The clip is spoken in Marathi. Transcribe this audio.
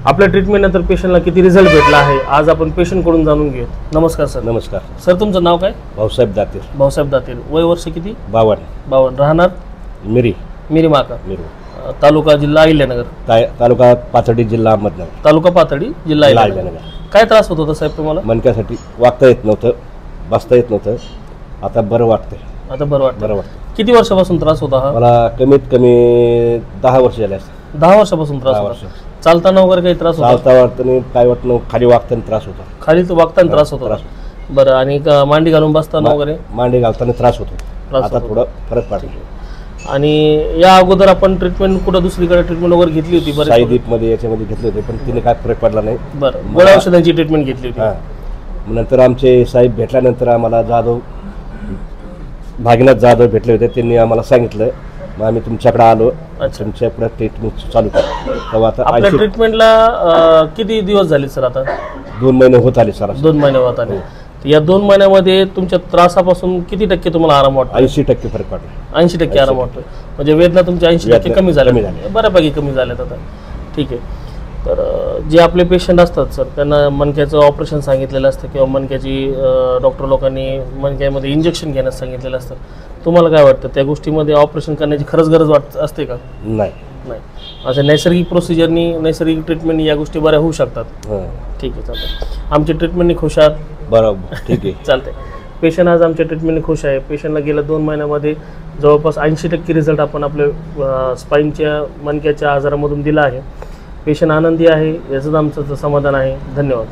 आपल्या ट्रीटमेंट नंतर पेशंटला किती रिझल्ट भेटला आहे आज आपण पेशंटकडून जाणून घेऊ। नमस्कार सर। नमस्कार सर, तुमचं नाव काय? भाऊसाहेब दातीर। भाऊसाहेब दातीर, वय वर्ष किती? 52। राहणार मिरी माका, तालुका जिल्हा अहिल्यानगर, तालुका पाथर्डी जिल्हा अहमदनगर। तालुका पाथर्डी जिल्हा अहिल्यानगर। काय त्रास होत होता साहेब तुम्हाला? मणक्यासाठी वागता येत नव्हतं, बसता येत नव्हतं, आता बरं वाटतंय। आता बरं वाटतं। किती वर्षापासून त्रास होता हा? मला कमीत कमी 10 वर्ष झाले असतील। 10 वर्षापासून त्रास होता। चालताना वगैरे काही त्रास होता? चालता वाटताना काय वाटलं, खाली वागताना त्रास होता। खाली वागताना त्रास होता। बरं, आणि मांडी घालून बसताना वगैरे? मांडी घालताना त्रास होतो, आता थोडा फरक पडला। आणि या अगोदर आपण ट्रीटमेंट कुठं दुसरीकडे ट्रीटमेंट वगैरे घेतली होती? बरं, साईदीप मध्ये याच्यामध्ये घेतले होते, पण तिने काय फरक पडला नाही। बरं, गोळ्या औषधांची ट्रीटमेंट घेतली होती। नंतर आमचे साहेब भेटल्यानंतर आम्हाला भागीनाथ जाधव भेटले होते, त्यांनी आम्हाला सांगितलं, मग आम्ही तुमच्याकडे आलो, तुमच्याकडे ट्रीटमेंट चालू केलं। तेव्हा आता आपल्या ट्रीटमेंटला किती दिवस झाले सर? आता 2 महिने होत आले सर। 2 महिने होत आले। या 2 महिन्यामध्ये तुमच्या त्रासापासून किती टक्के तुम्हाला आराम वाटतो? 80% फरक पडला। 80% आराम वाटतो, म्हणजे वेदना तुमच्या 80% कमी झाल्या, बऱ्यापैकी कमी झाल्यात आता। ठीक आहे। तर जे आपले पेशंट असतात सर, त्यांना मणक्याचं ऑपरेशन सांगितलेलं असतं किंवा मणक्याची डॉक्टर लोकांनी मणक्यामध्ये इंजेक्शन घेण्यास सांगितलेलं असतं, तुम्हाला काय वाटतं त्या गोष्टीमध्ये ऑपरेशन करण्याची खरंच गरज असते का? नाही, अशा नैसर्गिक प्रोसिजरनी, नैसर्गिक ट्रीटमेंटनी या गोष्टी बऱ्या होऊ शकतात। ठीक आहे, चालतं। आमच्या ट्रीटमेंटनी खुश आहात? बरोबर, ठीक आहे, चालतंय। पेशंट आज आमच्या ट्रीटमेंटने खुश आहे। पेशंटला गेल्या 2 महिन्यामध्ये जवळपास 80% रिझल्ट आपण आपल्या स्पाईनच्या मणक्याच्या आजारामधून दिला आहे। पेशंट आनंदी आहे, याचंच आमचं समाधान आहे। धन्यवाद।